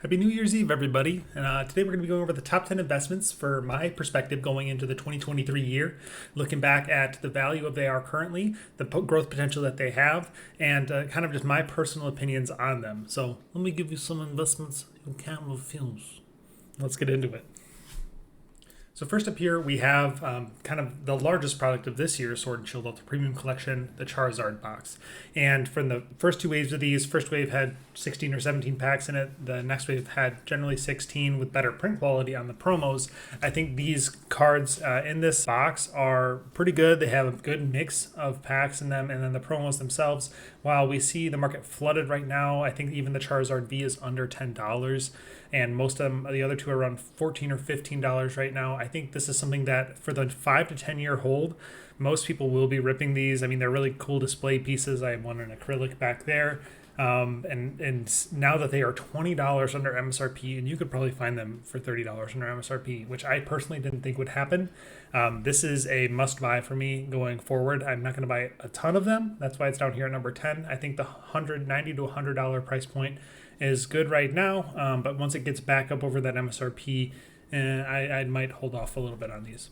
Happy New Year's Eve, everybody. And today we're going to be going over the top 10 investments for my perspective going into the 2023 year, looking back at the value of they are currently, the growth potential that they have, and kind of just my personal opinions on them. So let me give you some investments in camera films. Let's get into it. So first up here, we have kind of the largest product of this year's Sword and Shield Ultra Premium Collection, the Charizard Box. And from the first two waves of these, first wave had 16 or 17 packs in it. The next wave had generally 16 with better print quality on the promos. I think these cards in this box are pretty good. They have a good mix of packs in them, and then the promos themselves. While we see the market flooded right now, I think even the Charizard V is under $10. And most of them, the other two are around $14 or $15 right now. I think this is something that for the 5 to 10 year hold, most people will be ripping these. I mean, they're really cool display pieces. I have one in acrylic back there. And now that they are $20 under MSRP, and you could probably find them for $30 under MSRP, which I personally didn't think would happen. This is a must buy for me going forward. I'm not going to buy a ton of them. That's why it's down here at number 10. I think the $90 to $100 price point is good right now, but once it gets back up over that MSRP, I might hold off a little bit on these.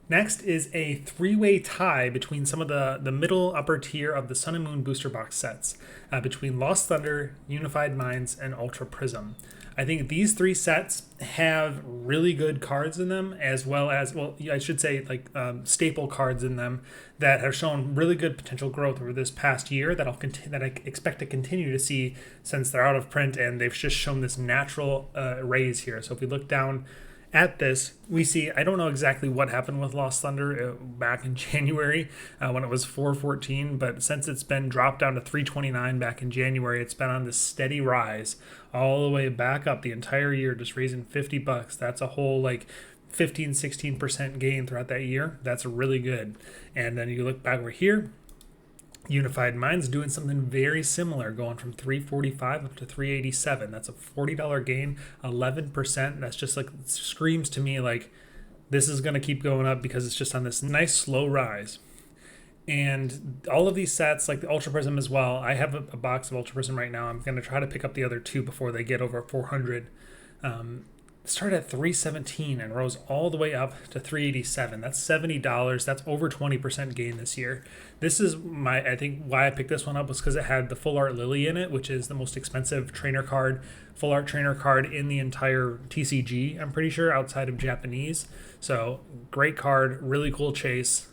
Next is a three-way tie between some of the middle upper tier of the Sun and Moon booster box sets, between Lost Thunder, Unified Minds, and Ultra Prism. I think these three sets have really good cards in them, as well as, well, I should say like staple cards in them that have shown really good potential growth over this past year that I expect to continue to see since they're out of print, and they've just shown this natural raise here. So if we look down at this, we see, I don't know exactly what happened with Lost Thunder back in January when it was 414, but since it's been dropped down to 329 back in January, it's been on this steady rise all the way back up the entire year, just raising $50. That's a whole like 15-16% gain throughout that year. That's really good. And then you look back over here, Unified Minds doing something very similar, going from 345 up to 387. That's a $40 gain, 11%. That's just like, screams to me like this is going to keep going up because it's just on this nice slow rise. And all of these sets, like the Ultra Prism as well, I have a box of Ultra Prism right now. I'm going to try to pick up the other two before they get over 400. Started at 317 and rose all the way up to 387. That's $70. That's over 20% gain this year. This is I think why I picked this one up was because it had the Full Art Lily in it, which is the most expensive trainer card, full art trainer card in the entire TCG, I'm pretty sure, outside of Japanese. So great card, really cool chase.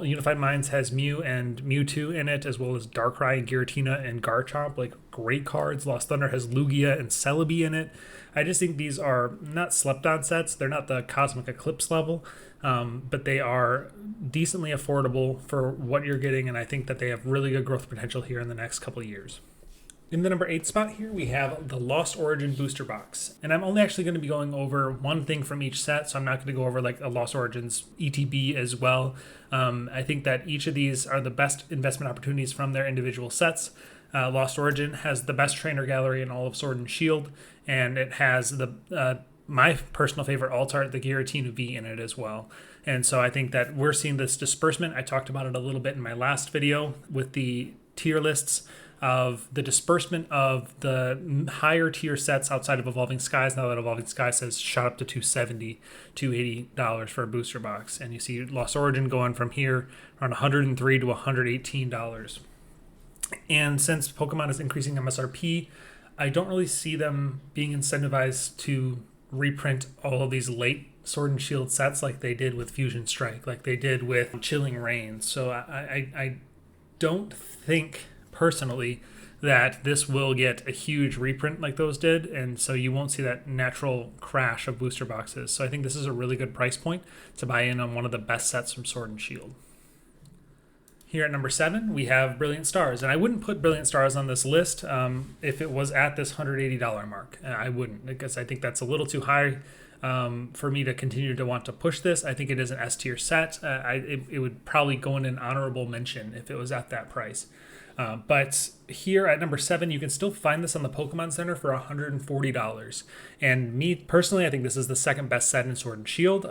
Unified Minds has Mew and Mewtwo in it, as well as Darkrai and Giratina and Garchomp, like great cards. Lost Thunder has Lugia and Celebi in it. I just think these are not slept on sets. They're not the Cosmic Eclipse level, but they are decently affordable for what you're getting, and I think that they have really good growth potential here in the next couple of years. In the number 8 spot here, we have the Lost Origin Booster Box. And I'm only actually going to be going over one thing from each set, so I'm not going to go over like a Lost Origins ETB as well. I think that each of these are the best investment opportunities from their individual sets. Lost Origin has the best trainer gallery in all of Sword and Shield, and it has the my personal favorite alt art, the Giratina V, in it as well. And so I think that we're seeing this disbursement. I talked about it a little bit in my last video with the tier lists of the disbursement of the higher tier sets outside of Evolving Skies. Now that Evolving Skies has shot up to $270, $280 for a booster box. And you see Lost Origin going from here around $103 to $118. And since Pokemon is increasing MSRP, I don't really see them being incentivized to reprint all of these late Sword and Shield sets like they did with Fusion Strike, like they did with Chilling Reign. So I don't think personally that this will get a huge reprint like those did, and so you won't see that natural crash of booster boxes. So I think this is a really good price point to buy in on one of the best sets from Sword and Shield. Here at number 7, we have Brilliant Stars, and I wouldn't put Brilliant Stars on this list if it was at this $180 mark. I wouldn't, because I think that's a little too high for me to continue to want to push this. I think it is an S tier set. It would probably go in an honorable mention if it was at that price. But here at number 7, you can still find this on the Pokemon Center for $140. And me personally, I think this is the second best set in Sword and Shield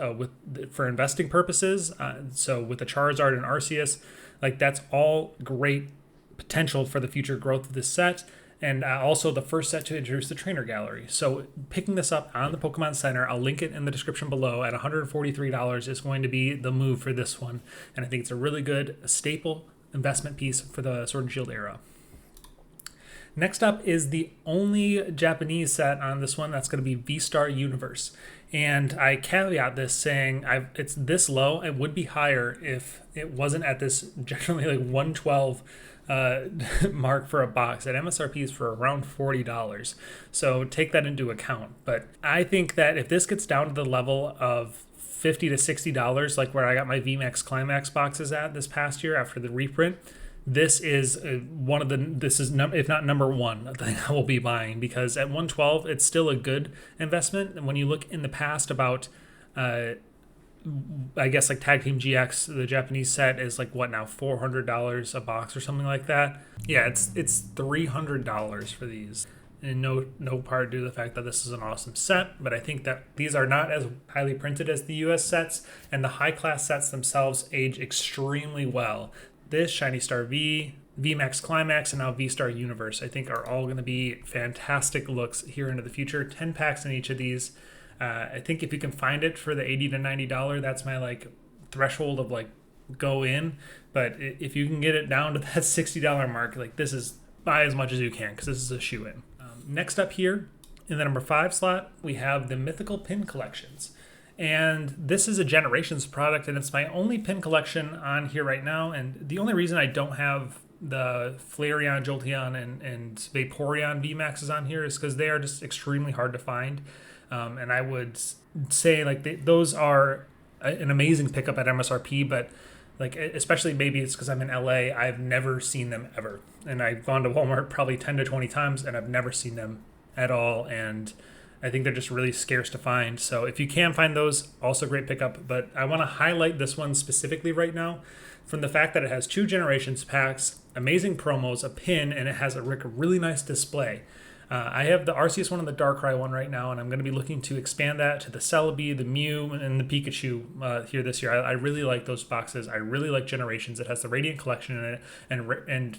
for investing purposes. So with the Charizard and Arceus, like that's all great potential for the future growth of this set. and also the first set to introduce the trainer gallery. So picking this up on the Pokemon Center, I'll link it in the description below, at $143 is going to be the move for this one. And I think it's a really good staple investment piece for the Sword and Shield era. Next up is the only Japanese set on this one. That's going to be V-Star Universe. And I caveat this saying it's this low. It would be higher if it wasn't at this generally like 112 mark for a box. At MSRP is for around $40. So take that into account. But I think that if this gets down to the level of $50 to $60, like where I got my VMAX Climax boxes at this past year after the reprint, this is if not number one thing I will be buying, because at 112 it's still a good investment. And when you look in the past about I guess like Tag Team GX, the Japanese set is like what now, $400 a box or something like that. Yeah, it's $300 for these. And no part due to the fact that this is an awesome set, but I think that these are not as highly printed as the US sets, and the high class sets themselves age extremely well. This, Shiny Star V, VMAX Climax, and now V-Star Universe, I think are all going to be fantastic looks here into the future. 10 packs in each of these. I think if you can find it for the $80 to $90, that's my like threshold of like go in. But if you can get it down to that $60 mark, like this is buy as much as you can, because this is a shoe-in. Next up here, in the number 5 slot, we have the Mythical Pin Collections. And this is a Generations product, and it's my only pin collection on here right now. And the only reason I don't have the Flareon, Jolteon, and Vaporeon VMAXs on here is because they are just extremely hard to find. And I would say like those are an amazing pickup at MSRP, but like especially maybe it's because I'm in LA, I've never seen them ever. And I've gone to Walmart probably 10 to 20 times, and I've never seen them at all. And I think they're just really scarce to find. So if you can find those, also great pickup. But I want to highlight this one specifically right now from the fact that it has 2 Generations packs, amazing promos, a pin, and it has a really nice display. I have the Arceus one and the Darkrai one right now, and I'm going to be looking to expand that to the Celebi, the Mew, and the Pikachu here this year. I really like those boxes. I really like Generations. It has the Radiant Collection in it, and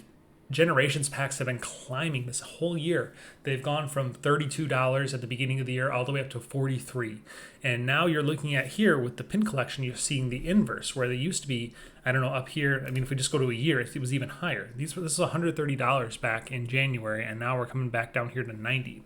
Generations packs have been climbing this whole year. They've gone from $32 at the beginning of the year all the way up to $43. And now you're looking at here with the pin collection, you're seeing the inverse, where they used to be, I don't know, up here. I mean, if we just go to a year, it was even higher. This is $130 back in January, and now we're coming back down here to $90.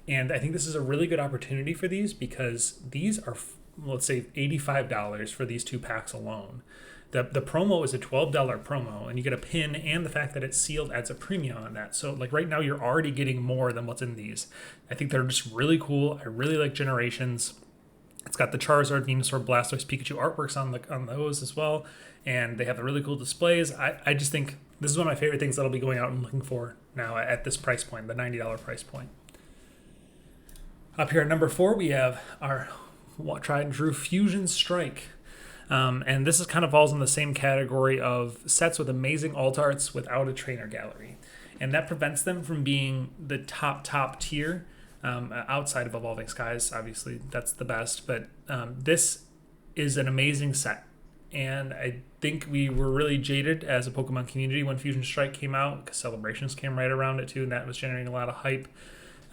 And I think this is a really good opportunity for these, because these are, let's say, $85 for these 2 packs alone. The promo is a $12 promo, and you get a pin, and the fact that it's sealed adds a premium on that. So like right now you're already getting more than what's in these. I think they're just really cool. I really like Generations. It's got the Charizard, Venusaur, Blastoise, Pikachu artworks on those as well, and they have the really cool displays. I just think this is one of my favorite things that I'll be going out and looking for now at this price point, the $90 price point. Up here at number 4, we have our tried and true Fusion Strike. And this is kind of falls in the same category of sets with amazing alt arts without a trainer gallery. And that prevents them from being the top tier outside of Evolving Skies. Obviously, that's the best. But this is an amazing set. And I think we were really jaded as a Pokemon community when Fusion Strike came out, because Celebrations came right around it too, and that was generating a lot of hype.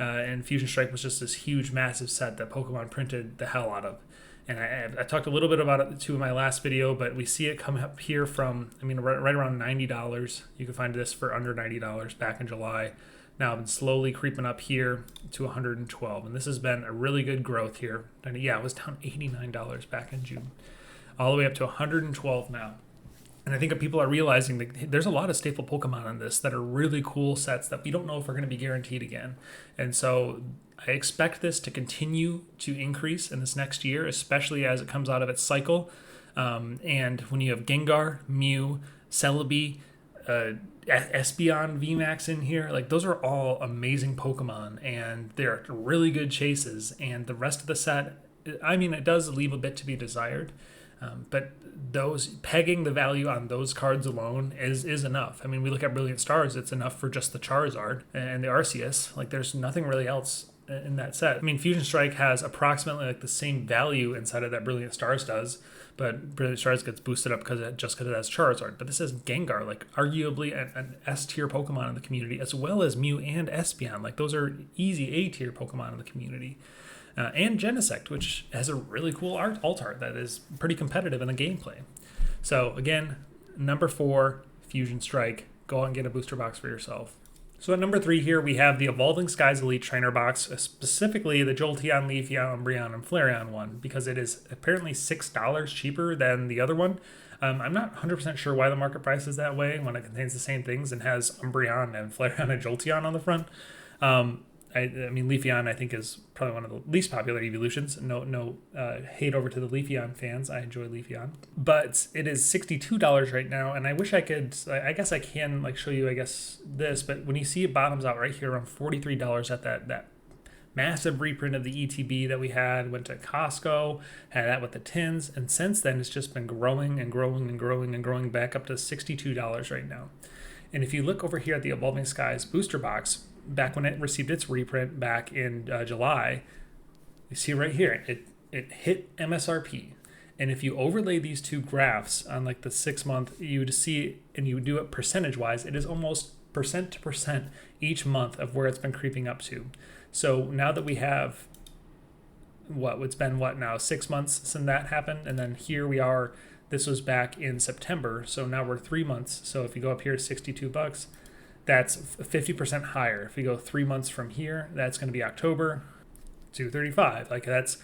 And Fusion Strike was just this huge, massive set that Pokemon printed the hell out of. And I talked a little bit about it too in my last video, but we see it come up here from, I mean, right around $90. You can find this for under $90 back in July. Now I've been slowly creeping up here to $112, and this has been a really good growth here. And yeah, it was down $89 back in June, all the way up to $112 now. And I think people are realizing that there's a lot of staple Pokemon in this that are really cool sets that we don't know if are going to be guaranteed again. And so I expect this to continue to increase in this next year, especially as it comes out of its cycle. And when you have Gengar, Mew, Celebi, Espeon VMAX in here, like those are all amazing Pokemon, and they're really good chases. And the rest of the set, I mean, it does leave a bit to be desired. But those pegging the value on those cards alone is enough. I mean, we look at Brilliant Stars, it's enough for just the Charizard and the Arceus. Like there's nothing really else in that set. I mean, Fusion Strike has approximately like the same value inside of that Brilliant Stars does, but Brilliant Stars gets boosted up because it has Charizard. But this is Gengar, like arguably an S tier Pokemon in the community, as well as Mew and Espeon. Like those are easy A tier Pokemon in the community. And Genesect, which has a really cool alt art that is pretty competitive in the gameplay. So again, number 4, Fusion Strike. Go out and get a booster box for yourself. So at number 3 here, we have the Evolving Skies Elite Trainer Box, specifically the Jolteon, Leafeon, Umbreon, and Flareon one, because it is apparently $6 cheaper than the other one. I'm not 100% sure why the market price is that way when it contains the same things and has Umbreon and Flareon and Jolteon on the front. I mean, Leafeon, I think, is probably one of the least popular evolutions. No hate over to the Leafeon fans. I enjoy Leafeon. But it is $62 right now, and I wish I could, I guess I can, like, show you, I guess, this, but when you see it bottoms out right here around $43 at that massive reprint of the ETB that we had, went to Costco, had that with the tins, and since then it's just been growing and growing and growing and growing back up to $62 right now. And if you look over here at the Evolving Skies booster box, back when it received its reprint back in July, you see right here, it hit MSRP. And if you overlay these two graphs on like the 6 month, you would see, and you do it percentage wise, it is almost percent to percent each month of where it's been creeping up to. So now that we have it's been now 6 months since that happened, and then here we are. This was back in September, so now we're 3 months. So if you go up here, $62. That's 50% higher. If we go 3 months from here, that's going to be October, $235. Like that's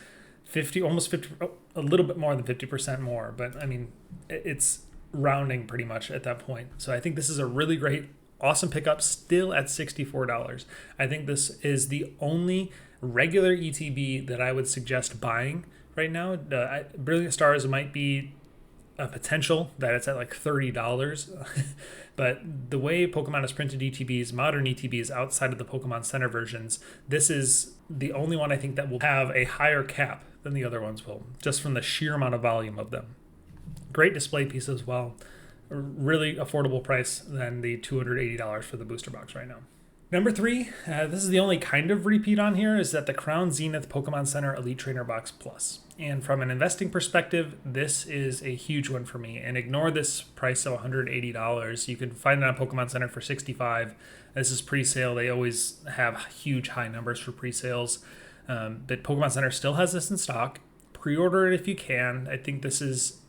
50, almost 50, a little bit more than 50% more. But I mean, it's rounding pretty much at that point. So I think this is a really great, awesome pickup still at $64. I think this is the only regular ETB that I would suggest buying right now. Brilliant Stars might be a potential that it's at like $30. But the way Pokemon has printed ETBs, modern ETBs outside of the Pokemon Center versions, this is the only one I think that will have a higher cap than the other ones will, just from the sheer amount of volume of them. Great display piece as well. A really affordable price than the $280 for the booster box right now. Number 3, this is the only kind of repeat on here, is that the Crown Zenith Pokemon Center Elite Trainer Box Plus. And from an investing perspective, this is a huge one for me. And ignore this price of $180. You can find it on Pokemon Center for $65. This is pre-sale. They always have huge high numbers for pre-sales. But Pokemon Center still has this in stock. Pre-order it if you can. I think this is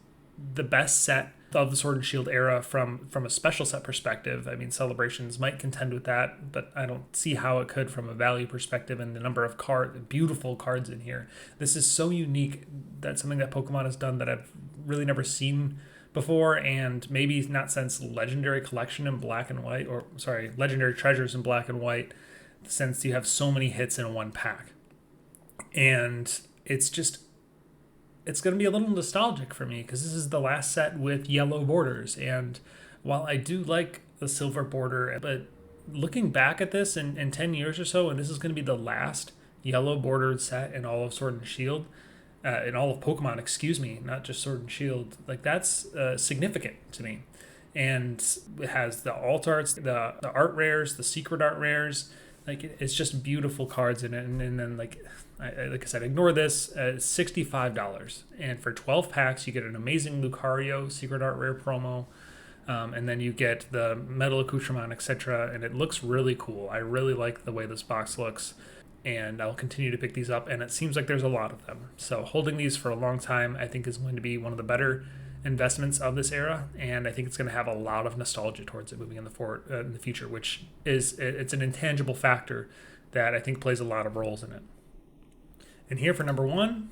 the best set of the Sword and Shield era from a special set perspective. I mean, Celebrations might contend with that, but I don't see how it could from a value perspective and the number of beautiful cards in here. This is so unique. That's something that Pokemon has done that I've really never seen before, and maybe not since Legendary Collection in Black and White, Legendary Treasures in Black and White, since you have so many hits in one pack. And it's going to be a little nostalgic for me because this is the last set with yellow borders. And while I do like the silver border, but looking back at this in 10 years or so, and this is going to be the last yellow bordered set in all of Sword and Shield, in all of Pokemon, not just Sword and Shield, like that's significant to me. And it has the alt arts, the art rares, the secret art rares. Like it's just beautiful cards in it. And then like I said, ignore this. $65, and for 12 packs you get an amazing Lucario secret art rare promo, and then you get the metal accoutrement, etc. And it looks really cool. I really like the way this box looks, and I'll continue to pick these up. And it seems like there's a lot of them. So holding these for a long time, I think, is going to be one of the better investments of this era, and I think it's going to have a lot of nostalgia towards it moving in the future, which is it's an intangible factor that I think plays a lot of roles in it. And here for number 1,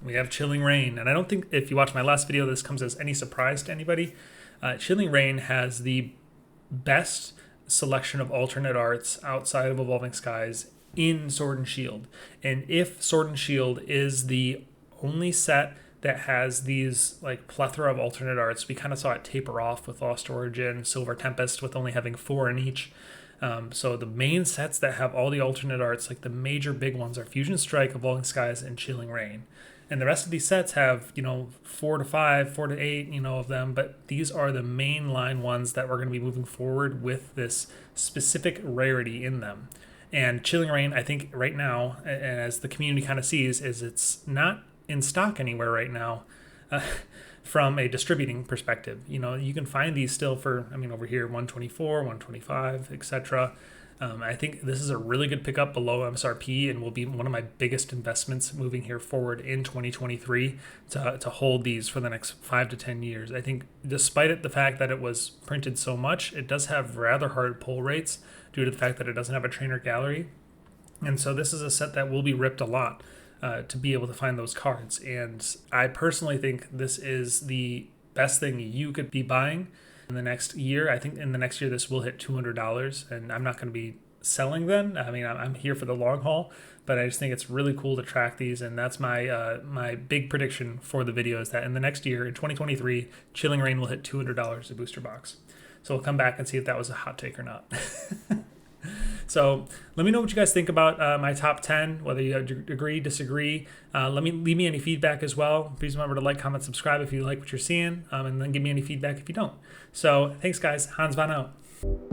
we have Chilling Reign. And I don't think if you watch my last video, this comes as any surprise to anybody. Chilling Reign has the best selection of alternate arts outside of Evolving Skies in Sword and Shield. And if Sword and Shield is the only set that has these like plethora of alternate arts, we kind of saw it taper off with Lost Origin, Silver Tempest, with only having 4 in each. So the main sets that have all the alternate arts, like the major big ones, are Fusion Strike, Evolving Skies, and Chilling Reign. And the rest of these sets have, 4 to 5, 4 to 8, of them. But these are the main line ones that we're going to be moving forward with this specific rarity in them. And Chilling Reign, I think right now, and as the community kind of sees, is it's not in stock anywhere right now. From a distributing perspective, you can find these still for, over here, 124, 125, etc. I think this is a really good pickup below MSRP and will be one of my biggest investments moving here forward in 2023 to hold these for the next 5 to 10 years. I think despite the fact that it was printed so much, it does have rather hard pull rates due to the fact that it doesn't have a trainer gallery. And so this is a set that will be ripped a lot. To be able to find those cards. And I personally think this is the best thing you could be buying in the next year. I think in the next year this will hit $200, and I'm not going to be selling them. I'm here for the long haul, but I just think it's really cool to track these, and that's my my big prediction for the video is that in the next year, in 2023, Chilling Reign will hit $200 a booster box. So we'll come back and see if that was a hot take or not. So let me know what you guys think about my top 10, whether you agree, disagree. Leave me any feedback as well. Please remember to like, comment, subscribe if you like what you're seeing, and then give me any feedback if you don't. So thanks, guys. Hans Van out.